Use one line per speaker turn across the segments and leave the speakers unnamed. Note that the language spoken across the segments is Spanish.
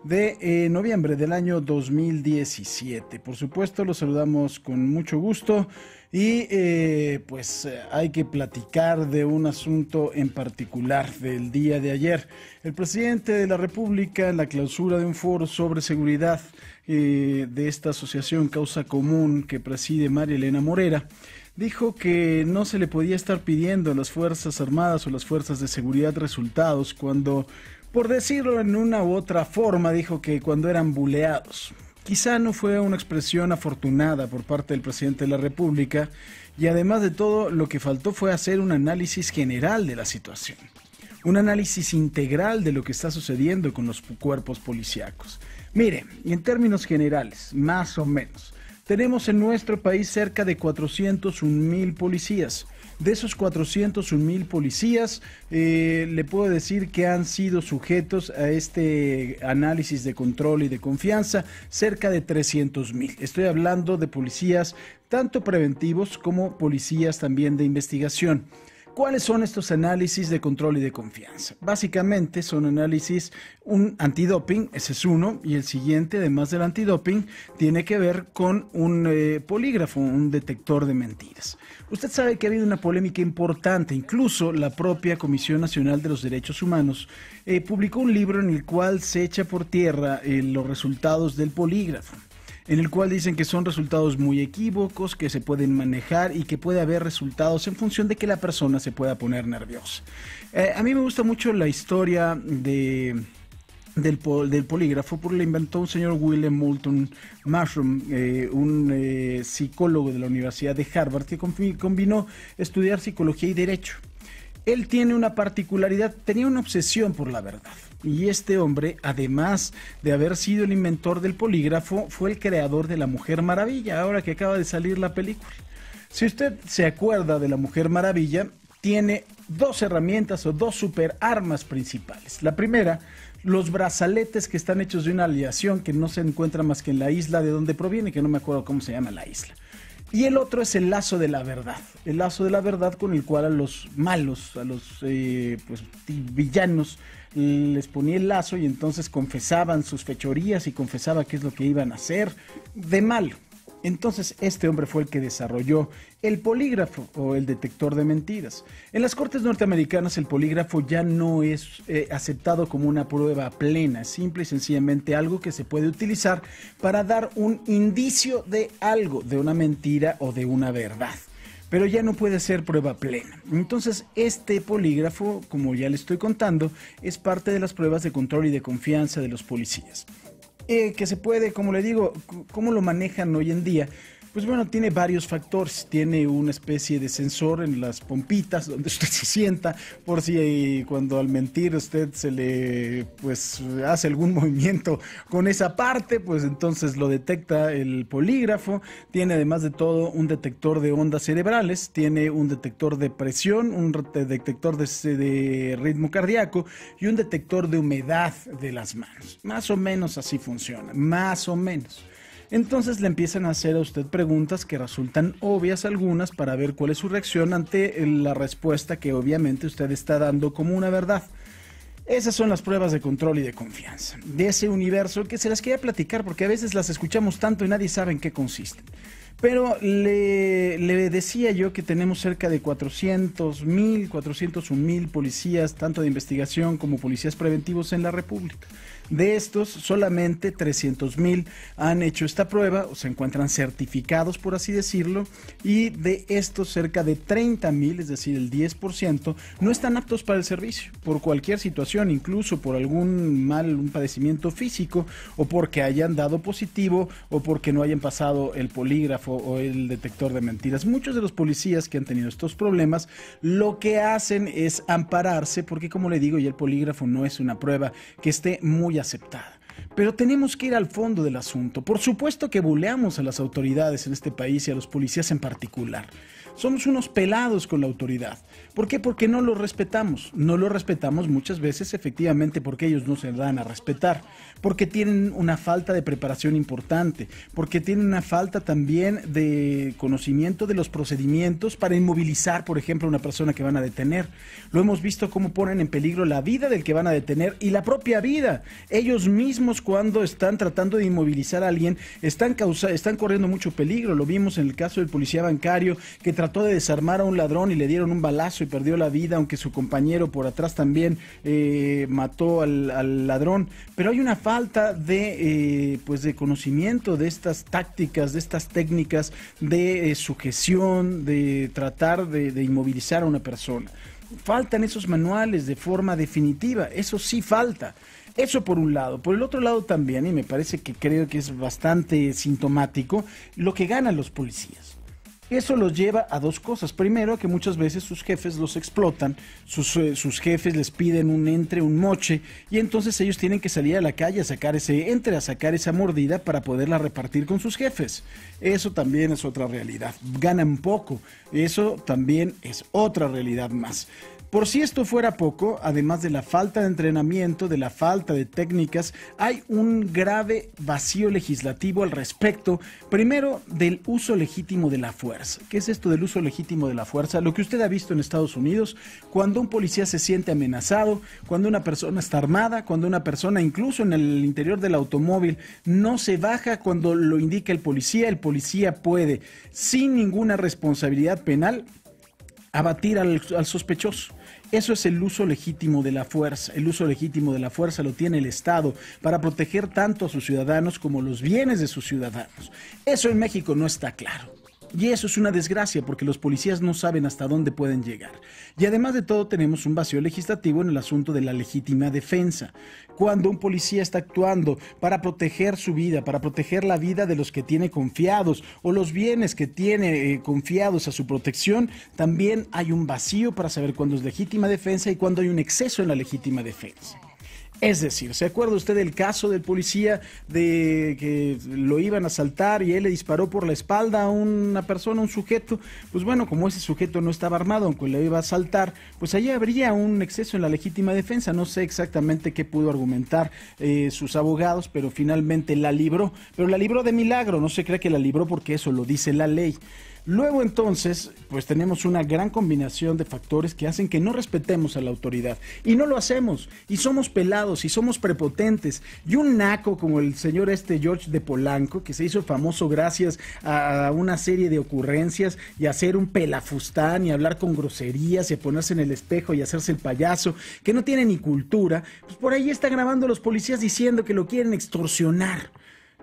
de noviembre del año 2017. Por supuesto, los saludamos con mucho gusto y hay que platicar de un asunto en particular del día de ayer. El presidente de la República, en la clausura de un foro sobre seguridad de esta asociación Causa Común que preside María Elena Morera, dijo que no se le podía estar pidiendo a las Fuerzas Armadas o las Fuerzas de Seguridad resultados cuando, por decirlo en una u otra forma, dijo que cuando eran buleados. Quizá no fue una expresión afortunada por parte del presidente de la República y además de todo lo que faltó fue hacer un análisis general de la situación. Un análisis integral de lo que está sucediendo con los cuerpos policíacos. Mire, en términos generales, más o menos, tenemos en nuestro país cerca de 401,000 policías. De esos 401,000 policías, le puedo decir que han sido sujetos a este análisis de control y de confianza cerca de 300,000. Estoy hablando de policías tanto preventivos como policías también de investigación. ¿Cuáles son estos análisis de control y de confianza? Básicamente son análisis, un antidoping, ese es uno, y el siguiente, además del antidoping, tiene que ver con un polígrafo, un detector de mentiras. Usted sabe que ha habido una polémica importante, incluso la propia Comisión Nacional de los Derechos Humanos publicó un libro en el cual se echa por tierra los resultados del polígrafo, en el cual dicen que son resultados muy equívocos, que se pueden manejar y que puede haber resultados en función de que la persona se pueda poner nerviosa. A mí me gusta mucho la historia del polígrafo, porque la inventó un señor William Moulton Marston, un psicólogo de la Universidad de Harvard, que combinó estudiar psicología y derecho. Él tiene una particularidad, tenía una obsesión por la verdad. Y este hombre, además de haber sido el inventor del polígrafo, fue el creador de la Mujer Maravilla, ahora que acaba de salir la película. Si usted se acuerda de la Mujer Maravilla, tiene dos herramientas o dos superarmas principales. La primera, los brazaletes que están hechos de una aleación que no se encuentra más que en la isla de donde proviene, que no me acuerdo cómo se llama la isla. Y el otro es el lazo de la verdad, el lazo de la verdad con el cual a los malos, a los villanos, les ponía el lazo y entonces confesaban sus fechorías y confesaba qué es lo que iban a hacer de malo. Entonces este hombre fue el que desarrolló el polígrafo o el detector de mentiras. En las cortes norteamericanas el polígrafo ya no es aceptado como una prueba plena, simple y sencillamente algo que se puede utilizar para dar un indicio de algo, de una mentira o de una verdad. Pero ya no puede ser prueba plena. Entonces, este polígrafo, como ya le estoy contando, es parte de las pruebas de control y de confianza de los policías. Que se puede, como le digo, ¿cómo lo manejan hoy en día? Pues bueno, tiene varios factores. Tiene una especie de sensor en las pompitas donde usted se sienta por si cuando al mentir usted se le hace algún movimiento con esa parte, pues entonces lo detecta el polígrafo. Tiene además de todo un detector de ondas cerebrales, tiene un detector de presión, un detector de ritmo cardíaco y un detector de humedad de las manos. Más o menos así funciona, más o menos. Entonces le empiezan a hacer a usted preguntas que resultan obvias algunas para ver cuál es su reacción ante la respuesta que obviamente usted está dando como una verdad. Esas son las pruebas de control y de confianza, de ese universo que se las quería platicar porque a veces las escuchamos tanto y nadie sabe en qué consisten. Pero le decía yo que tenemos cerca de 401,000 policías, tanto de investigación como policías preventivos en la República. De estos, solamente 300,000 han hecho esta prueba o se encuentran certificados, por así decirlo, y de estos cerca de 30,000, es decir, el 10%, no están aptos para el servicio, por cualquier situación, incluso por un padecimiento físico, o porque hayan dado positivo, o porque no hayan pasado el polígrafo o el detector de mentiras. Muchos de los policías que han tenido estos problemas, lo que hacen es ampararse, porque como le digo, ya el polígrafo no es una prueba que esté muy aceptada. Pero tenemos que ir al fondo del asunto. Por supuesto que buleamos a las autoridades en este país y a los policías en particular. Somos unos pelados con la autoridad. ¿Por qué? Porque no lo respetamos. No lo respetamos muchas veces, efectivamente, porque ellos no se dan a respetar, porque tienen una falta de preparación importante, porque tienen una falta también de conocimiento de los procedimientos para inmovilizar, por ejemplo, a una persona que van a detener. Lo hemos visto cómo ponen en peligro la vida del que van a detener y la propia vida. Ellos mismos, cuando están tratando de inmovilizar a alguien, están corriendo mucho peligro. Lo vimos en el caso del policía bancario que trató de desarmar a un ladrón y le dieron un balazo y perdió la vida, aunque su compañero por atrás también mató al ladrón. Pero hay una falta de conocimiento de estas tácticas, de estas técnicas de sujeción, de tratar de inmovilizar a una persona. Faltan esos manuales de forma definitiva, eso sí falta. Eso por un lado. Por el otro lado también, y me parece que creo que es bastante sintomático, lo que ganan los policías. Eso los lleva a dos cosas. Primero, que muchas veces sus jefes los explotan, sus jefes les piden un moche, y entonces ellos tienen que salir a la calle a sacar ese entre, a sacar esa mordida para poderla repartir con sus jefes. Eso también es otra realidad. Ganan poco. Eso también es otra realidad más. Por si esto fuera poco, además de la falta de entrenamiento, de la falta de técnicas, hay un grave vacío legislativo al respecto, primero del uso legítimo de la fuerza. ¿Qué es esto del uso legítimo de la fuerza? Lo que usted ha visto en Estados Unidos, cuando un policía se siente amenazado, cuando una persona está armada, cuando una persona incluso en el interior del automóvil no se baja cuando lo indica el policía puede, sin ninguna responsabilidad penal, abatir al sospechoso. Eso es el uso legítimo de la fuerza. El uso legítimo de la fuerza lo tiene el Estado para proteger tanto a sus ciudadanos como los bienes de sus ciudadanos. Eso en México no está claro. Y eso es una desgracia porque los policías no saben hasta dónde pueden llegar. Y además de todo tenemos un vacío legislativo en el asunto de la legítima defensa. Cuando un policía está actuando para proteger su vida, para proteger la vida de los que tiene confiados o los bienes que tiene confiados a su protección, también hay un vacío para saber cuándo es legítima defensa y cuándo hay un exceso en la legítima defensa. Es decir, ¿se acuerda usted del caso del policía de que lo iban a asaltar y él le disparó por la espalda a una persona, un sujeto? Pues bueno, como ese sujeto no estaba armado, aunque le iba a asaltar, pues allí habría un exceso en la legítima defensa. No sé exactamente qué pudo argumentar sus abogados, pero finalmente la libró. Pero la libró de milagro, no se cree que la libró porque eso lo dice la ley. Luego entonces, pues tenemos una gran combinación de factores que hacen que no respetemos a la autoridad. Y no lo hacemos, y somos pelados, y somos prepotentes. Y un naco como el señor George de Polanco, que se hizo famoso gracias a una serie de ocurrencias, y a hacer un pelafustán, y hablar con groserías, y a ponerse en el espejo, y hacerse el payaso, que no tiene ni cultura, pues por ahí está grabando a los policías diciendo que lo quieren extorsionar,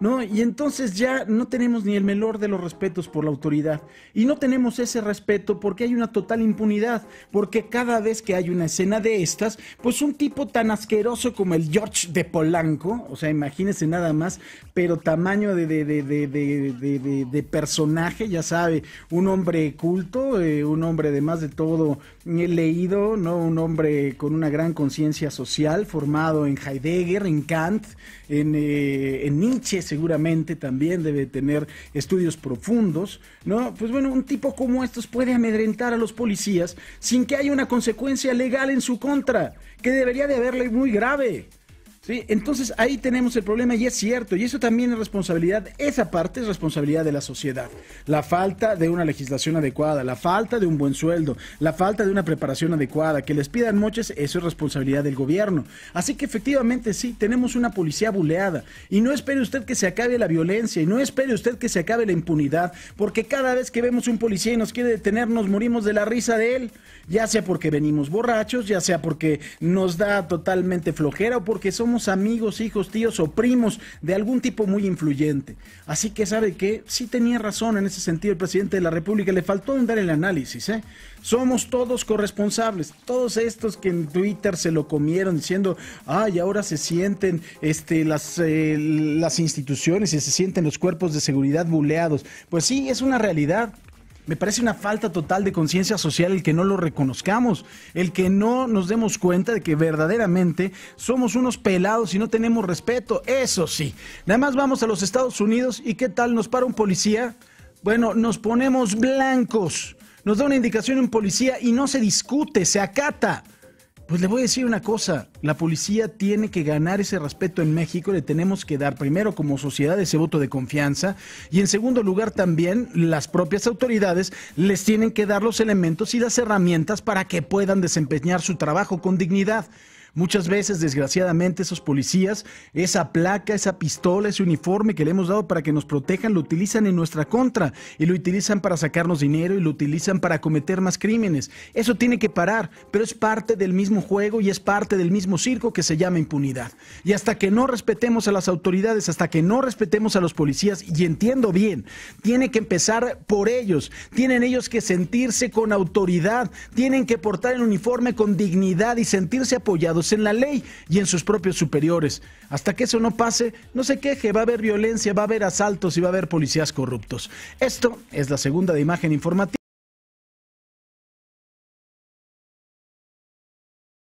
¿no? Y entonces ya no tenemos ni el menor de los respetos por la autoridad. Y no tenemos ese respeto porque hay una total impunidad. Porque cada vez que hay una escena de estas, pues un tipo tan asqueroso como el George de Polanco, o sea, imagínense nada más, pero tamaño de personaje, ya sabe, un hombre culto, un hombre además de todo leído, ¿no? Un hombre con una gran conciencia social, formado en Heidegger, en Kant, en Nietzsche seguramente también debe tener estudios profundos, ¿no? Pues bueno, un tipo como estos puede amedrentar a los policías sin que haya una consecuencia legal en su contra, que debería de haberle muy grave. Sí, entonces ahí tenemos el problema y es cierto, y eso también es responsabilidad, esa parte es responsabilidad de la sociedad. La falta de una legislación adecuada, la falta de un buen sueldo, la falta de una preparación adecuada, que les pidan moches, eso es responsabilidad del gobierno. Así que efectivamente sí, tenemos una policía buleada, y no espere usted que se acabe la violencia, y no espere usted que se acabe la impunidad, porque cada vez que vemos un policía y nos quiere detener, nos morimos de la risa de él, ya sea porque venimos borrachos, ya sea porque nos da totalmente flojera o porque somos amigos, hijos, tíos o primos de algún tipo muy influyente. Así que ¿sabe qué? Sí tenía razón en ese sentido el presidente de la República, le faltó dar el análisis, ¿eh? Somos todos corresponsables, todos estos que en Twitter se lo comieron diciendo, ay, ahora se sienten las instituciones y se sienten los cuerpos de seguridad buleados. Pues sí, es una realidad. Me parece una falta total de conciencia social el que no lo reconozcamos, el que no nos demos cuenta de que verdaderamente somos unos pelados y no tenemos respeto. Eso sí, nada más vamos a los Estados Unidos y ¿qué tal nos para un policía? Bueno, nos ponemos blancos. nos da una indicación un policía y no se discute, se acata. Pues le voy a decir una cosa, la policía tiene que ganar ese respeto en México, le tenemos que dar primero como sociedad ese voto de confianza y en segundo lugar también las propias autoridades les tienen que dar los elementos y las herramientas para que puedan desempeñar su trabajo con dignidad. Muchas veces, desgraciadamente, esos policías, esa placa, esa pistola, ese uniforme que le hemos dado para que nos protejan, lo utilizan en nuestra contra y lo utilizan para sacarnos dinero y lo utilizan para cometer más crímenes. Eso tiene que parar, pero es parte del mismo juego y es parte del mismo circo que se llama impunidad. Y hasta que no respetemos a las autoridades, hasta que no respetemos a los policías, y entiendo bien, tiene que empezar por ellos, tienen ellos que sentirse con autoridad, tienen que portar el uniforme con dignidad y sentirse apoyados en la ley y en sus propios superiores. Hasta que eso no pase, no se queje, va a haber violencia, va a haber asaltos y va a haber policías corruptos. Esto es la segunda de Imagen Informativa.